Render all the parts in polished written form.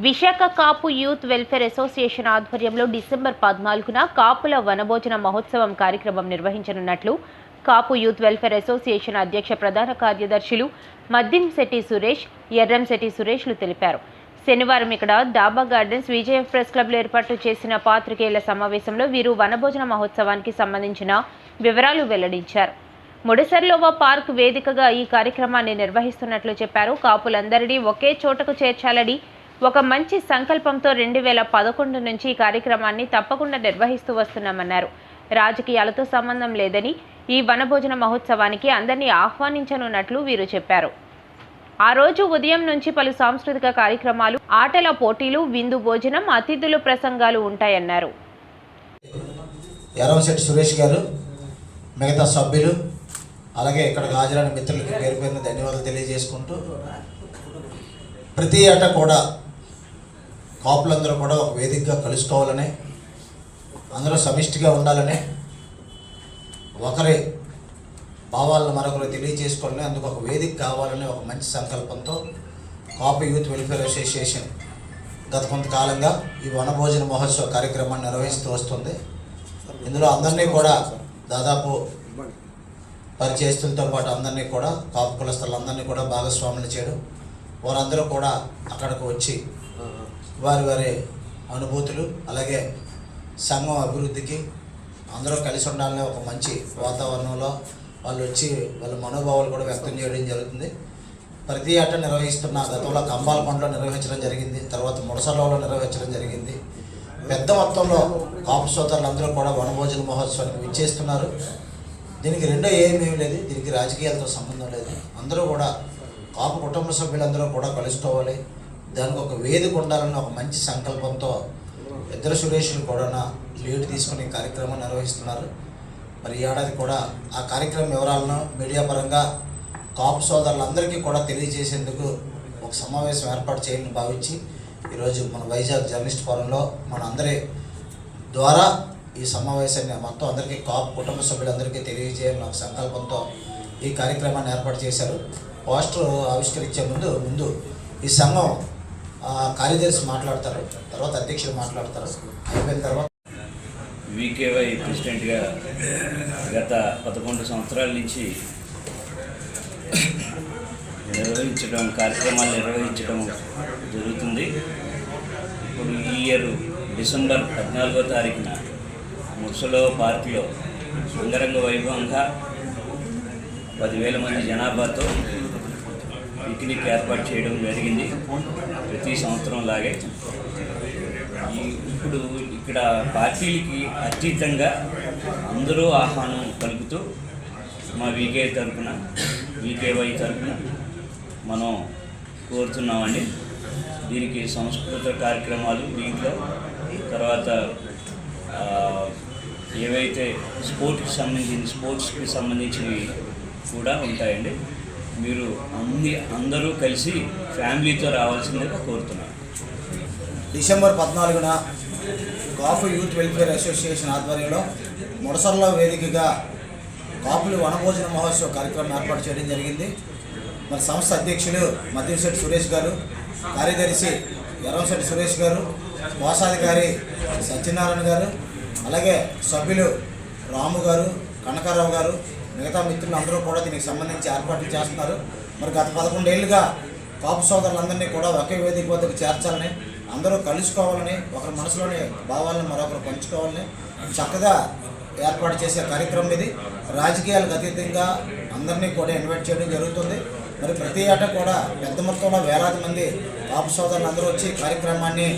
విశాఖ కాపు youth welfare association ఆధ్వర్యంలో December 14న కాపుల వనభోజన మహోత్సవం కార్యక్రమం నిర్వహించనున్నట్లు కాపు యూత్ వెల్ఫేర్ అసోసియేషన్ అధ్యక్ష ప్రధాన కార్యదర్శులు మద్దింశెట్టి సురేష్, ఎర్రంశెట్టి సురేష్లు తెలిపారు. శనివారం ఇక్కడ డాబా గార్డెన్స్ విజయ్ ప్రెస్ క్లబ్లో ఏర్పాటు చేసిన పాత్రికేయుల సమావేశంలో వీరు వనభోజన మహోత్సవానికి సంబంధించిన వివరాలు వెల్లడించారు. ముడిసర్లోవ పార్క్ వేదికగా ఈ కార్యక్రమాన్ని నిర్వహిస్తున్నట్లు చెప్పారు. కాపులందరినీ ఒకే చోటకు చేర్చాలని ఒక మంచి సంకల్పంతో 2011 నుంచి ఈ కార్యక్రమాన్ని తప్పకుండా నిర్వహిస్తూ వస్తున్నామన్నారు. రాజకీయాలతో సంబంధం లేదని ఈ వనభోజన మహోత్సవానికి అందరినీ ఆహ్వానించనున్నట్లు వీరు చెప్పారు. ఆ రోజు ఉదయం నుంచి పలు సాంస్కృతిక కార్యక్రమాలు, ఆటల పోటీలు, విందు భోజనం, అతిథులు ప్రసంగాలు ఉంటాయన్నారు. ఎర్రంశెట్టి సురేష్ గారు, మిగతా సభ్యులు, అలాగే ఇక్కడ హాజరైన మిత్రులకి పేరు పేరున ధన్యవాదాలు తెలియజేసుకుంటూ, ప్రతి ఏటా కూడా కాపులందరూ కూడా ఒక వేదికగా కలుసుకోవాలని, అందరూ సమిష్టిగా ఉండాలని, ఒకరి భావాలను మరొకరు తెలియజేసుకోవాలని, అందుకు ఒక వేదిక కావాలని ఒక మంచి సంకల్పంతో కాపు యూత్ వెల్ఫేర్ అసోసియేషన్ గత కొంతకాలంగా ఈ వనభోజన మహోత్సవ కార్యక్రమాన్ని నిర్వహిస్తూ వస్తుంది. ఇందులో అందరినీ కూడా దాదాపు పరిచయస్తులతో పాటు అందరినీ కూడా కాపు కులస్తులందరినీ కూడా భాగస్వాములు చేయడం, వారందరూ కూడా అక్కడికి వచ్చి వారి అనుభూతులు, అలాగే సంఘం అభివృద్ధికి అందరూ కలిసి ఉండాలని ఒక మంచి వాతావరణంలో వాళ్ళు వచ్చి వాళ్ళ మనోభావాలు కూడా వ్యక్తం చేయడం జరుగుతుంది. ప్రతి ఏటా నిర్వహిస్తున్న, గతంలో కంబాలకొండలో నిర్వహించడం జరిగింది, తర్వాత ముడసర్లలో నిర్వహించడం జరిగింది. పెద్ద మొత్తంలో కాపు సోదరులందరూ కూడా వనభోజన మహోత్సవానికి విచ్చేస్తున్నారు. దీనికి రెండో ఏమీ లేదు, దీనికి రాజకీయాలతో సంబంధం లేదు. అందరూ కూడా కాపు కుటుంబ సభ్యులందరూ కూడా కలుసుకోవాలి, దానికి ఒక వేదిక ఉండాలని ఒక మంచి సంకల్పంతో ఇద్దరు సురేష్లు కూడా లీడ్ తీసుకుని కార్యక్రమం నిర్వహిస్తున్నారు. మరి ఈ ఏడాది కూడా ఆ కార్యక్రమం వివరాలను మీడియా పరంగా కాపు సోదరులందరికీ కూడా తెలియజేసేందుకు ఒక సమావేశం ఏర్పాటు చేయాలని భావించి ఈరోజు మన వైజాగ్ జర్నలిస్ట్ ఫోరంలో మన అందరి ద్వారా ఈ సమావేశాన్ని మొత్తం అందరికీ కాపు కుటుంబ సభ్యులందరికీ తెలియజేయాలని ఒక సంకల్పంతో ఈ కార్యక్రమాన్ని ఏర్పాటు చేశారు. పోస్టర్ ఆవిష్కరించే ముందు ఈ సంఘం కార్యదర్శి మాట్లాడతారు, తర్వాత అధ్యక్షులు మాట్లాడతారు. అయిపోయిన తర్వాత వీకేవై ప్రెసిడెంట్గా గత 11 సంవత్సరాల నుంచి కార్యక్రమాలు నిర్వహించడం జరుగుతుంది. ఇప్పుడు ఈ ఇయర్ డిసెంబర్ 14వ తారీఖున ముర్సలో పార్కులో అంగరంగ వైభవంగా 10,000 మంది జనాభాతో పిక్నిక్ ఏర్పాటు చేయడం జరిగింది. ప్రతి సంవత్సరం లాగే ఇప్పుడు ఇక్కడ పార్టీలకి అతీతంగా అందరూ ఆహ్వానం పలుకుతూ మా వీకేవై తరఫున మనం కోరుతున్నామండి. దీనికి సాంస్కృతిక కార్యక్రమాలు, దీంట్లో తర్వాత ఏవైతే స్పోర్ట్స్కి సంబంధించినవి కూడా ఉంటాయండి. మీరు అందరూ కలిసి ఫ్యామిలీతో రావాల్సిందిగా కోరుతున్నాను. డిసెంబర్ 14న కాపు యూత్ వెల్ఫేర్ అసోసియేషన్ ఆధ్వర్యంలో ముడసర్ల వేదికగా కాపులు వనభోజన మహోత్సవ కార్యక్రమం ఏర్పాటు చేయడం జరిగింది. మరి సంస్థ అధ్యక్షులు మద్దింశెట్టి సురేష్ గారు, కార్యదర్శి ఎర్రంశెట్టి సురేష్ గారు, కోశాధికారి సత్యనారాయణ గారు, అలాగే సభ్యులు రాము గారు, కనకారావు గారు, మిగతా మిత్రులు అందరూ కూడా దీనికి సంబంధించి ఏర్పాట్లు చేస్తున్నారు. మరి గత 11 ఏళ్ళుగా కాపు సోదరులందరినీ కూడా ఒకే వేదిక వద్దకు చేర్చాలని, అందరూ కలుసుకోవాలని, ఒకరి మనసులోని భావాలను మరొకరు పంచుకోవాలని చక్కగా ఏర్పాటు చేసే కార్యక్రమం ఇది. రాజకీయాలకు అతీతంగా అందరినీ కూడా ఇన్వైట్ చేయడం జరుగుతుంది. మరి ప్రతి ఏటా కూడా పెద్ద మొత్తంలో వేలాది మంది కాపు సోదరులు అందరూ వచ్చి కార్యక్రమాన్ని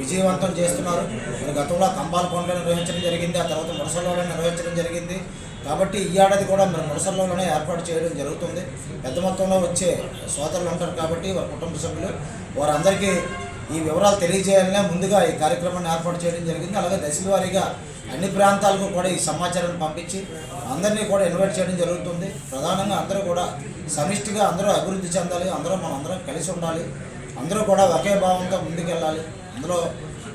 విజయవంతం చేస్తున్నారు. మరి గతంలో కంబాలకొండలో నిర్వహించడం జరిగింది, ఆ తర్వాత ముడసర్లలో నిర్వహించడం జరిగింది. కాబట్టి ఈ ఏడాది కూడా మరి ముడసర్లోనే ఏర్పాటు చేయడం జరుగుతుంది. పెద్ద మొత్తంలో వచ్చే సోదరులు ఉంటారు కాబట్టి వారి కుటుంబ సభ్యులు, వారందరికీ ఈ వివరాలు తెలియజేయాలనే ముందుగా ఈ కార్యక్రమాన్ని ఏర్పాటు చేయడం జరిగింది. అలాగే దశల వారీగా అన్ని ప్రాంతాలకు కూడా ఈ సమాచారాన్ని పంపించి అందరినీ కూడా ఇన్వైట్ చేయడం జరుగుతుంది. ప్రధానంగా అందరూ కూడా సమిష్టిగా అందరూ అభివృద్ధి చెందాలి, అందరం కలిసి ఉండాలి, అందరూ కూడా ఒకే భావంతో ముందుకెళ్ళాలి, అందులో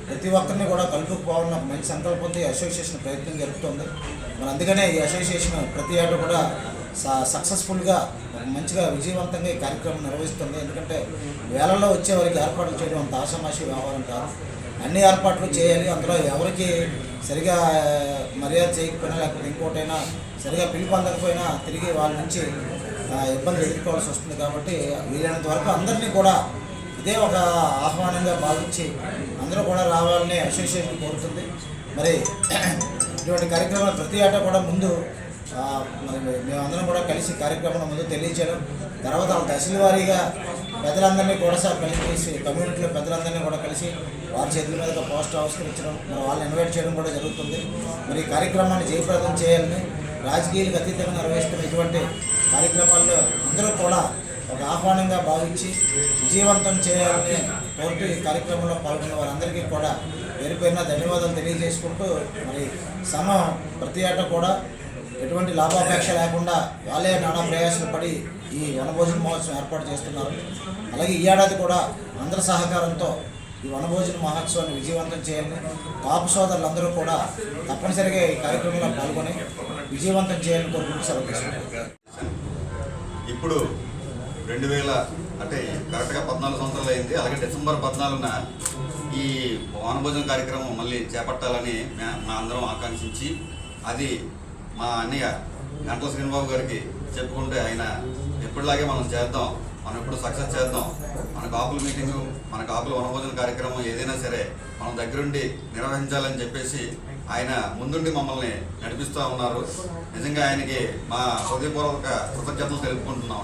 ప్రతి ఒక్కరిని కూడా కలుపుకోవాలన్న ఒక మంచి సంకల్పంతో ఈ అసోసియేషన్ ప్రయత్నం జరుగుతుంది. మరి అందుకనే ఈ అసోసియేషన్ ప్రతి ఏటా కూడా సక్సెస్ఫుల్గా మంచిగా విజయవంతంగా ఈ కార్యక్రమం నిర్వహిస్తుంది. ఎందుకంటే వేళల్లో వచ్చే వారికి ఏర్పాట్లు చేయడం అంత ఆషామాషి వ్యవహారం కాదు. అన్ని ఏర్పాట్లు చేయాలి. అందులో ఎవరికి సరిగా మర్యాద చేయకపోయినా లేకపోతే ఇంకోటైనా సరిగా పిలుపు అందకపోయినా తిరిగి వాళ్ళ నుంచి ఇబ్బందులు ఎదుర్కోవాల్సి వస్తుంది. కాబట్టి వీలైనంత వరకు అందరినీ కూడా ఇదే ఒక ఆహ్వానంగా భావించి అందరూ కూడా రావాలని అసోసియేషన్ కోరుతుంది. మరి ఇటువంటి కార్యక్రమాలు ప్రతి ఏటా కూడా ముందు మరి మేమందరం కూడా కలిసి కార్యక్రమం ముందు తెలియచేయడం, తర్వాత దశల వారీగా పెద్దలందరినీ కూడా కలిసి కమ్యూనిటీలో పెద్దలందరినీ కూడా కలిసి వారి చేతుల మీద పోస్టర్ ఆవిష్కరించడం, మరి వాళ్ళని ఇన్వైట్ చేయడం కూడా జరుగుతుంది. మరి ఈ కార్యక్రమాన్ని జయప్రదం చేయాలని, రాజకీయాలకు అతీతంగా నిర్వహిస్తున్న ఇటువంటి కార్యక్రమాల్లో అందరూ కూడా ఒక ఆహ్వానంగా భావించి విజయవంతం చేయాలని కోరుతూ ఈ కార్యక్రమంలో పాల్గొన్న వారందరికీ కూడా పేరు పేరున ధన్యవాదాలు తెలియజేసుకుంటూ, మరి సంఘం ప్రతి ఏటా కూడా ఎటువంటి లాభాపేక్ష లేకుండా వాళ్ళే నానా ప్రయాసాలు పడి ఈ వనభోజన మహోత్సవం ఏర్పాటు చేస్తున్నారు. అలాగే ఈ ఏడాది కూడా అందరి సహకారంతో ఈ వనభోజన మహోత్సవాన్ని విజయవంతం చేయాలని కాపు సోదరులందరూ కూడా తప్పనిసరిగా ఈ కార్యక్రమంలో పాల్గొని విజయవంతం చేయాలని కోరుకుంటూ సెలవు తీసుకుంటారు. ఇప్పుడు 2000 అంటే కరెక్ట్గా 14 సంవత్సరాలు అయింది. అలాగే డిసెంబర్ 14న ఈ వనభోజన కార్యక్రమం మళ్ళీ చేపట్టాలని మా అందరం ఆకాంక్షించి, అది మా అన్నయ్య గంటల శ్రీనిబాబు గారికి చెప్పుకుంటే ఆయన ఎప్పటిలాగే మనం చేద్దాం, మనం ఎప్పుడు సక్సెస్ చేద్దాం, మన కాపుల మీటింగు, మన కాపుల వనభోజన కార్యక్రమం ఏదైనా సరే మనం దగ్గరుండి నిర్వహించాలని చెప్పేసి ఆయన ముందుండి మమ్మల్ని నడిపిస్తూ ఉన్నారు. నిజంగా ఆయనకి మా హృదయపూర్వక కృతజ్ఞతలు తెలుపుకుంటున్నాం.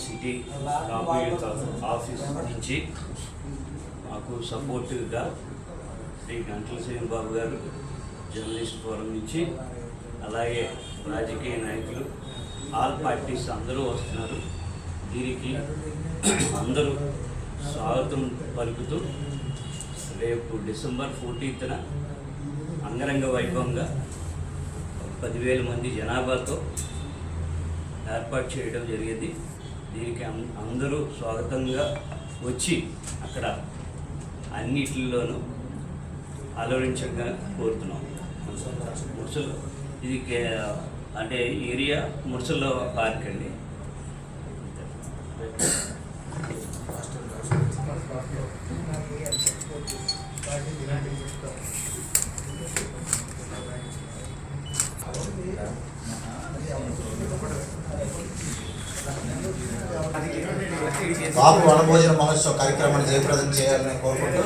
సిటీ కాపు యూత్ ఆఫీస్ నుంచి మాకు సపోర్టివ్గా శ్రీ గంటల శ్రీనిబాబు గారు, జర్నలిస్ట్ ఫోరం నుంచి, అలాగే రాజకీయ నాయకులు, ఆల్ పార్టీస్ అందరూ వస్తున్నారు. దీనికి అందరూ స్వాగతం పలుకుతూ రేపు డిసెంబర్ 14న అంగరంగ వైభవంగా 10,000 మంది జనాభాతో ఏర్పాటు చేయడం జరిగింది. దీనికి అందరూ స్వాగతంగా వచ్చి అక్కడ అన్నిటిలోనూ ఆలోచించగా కోరుతున్నాం. ముర్సల్ ఇది అంటే ఏరియా ముర్సల్ పార్క్ అండి. కాపు వనభోజన మహోత్సవ కార్యక్రమాన్ని జయప్రదం చేయాలని కోరుకుంటూ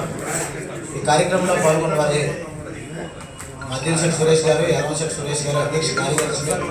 ఈ కార్యక్రమంలో పాల్గొన్న వారి మద్దిశెట్టి సురేష్ గారు, ఎర్రశెట్టి సురేష్ గారు అధ్యక్ష కార్యదర్శి గారు.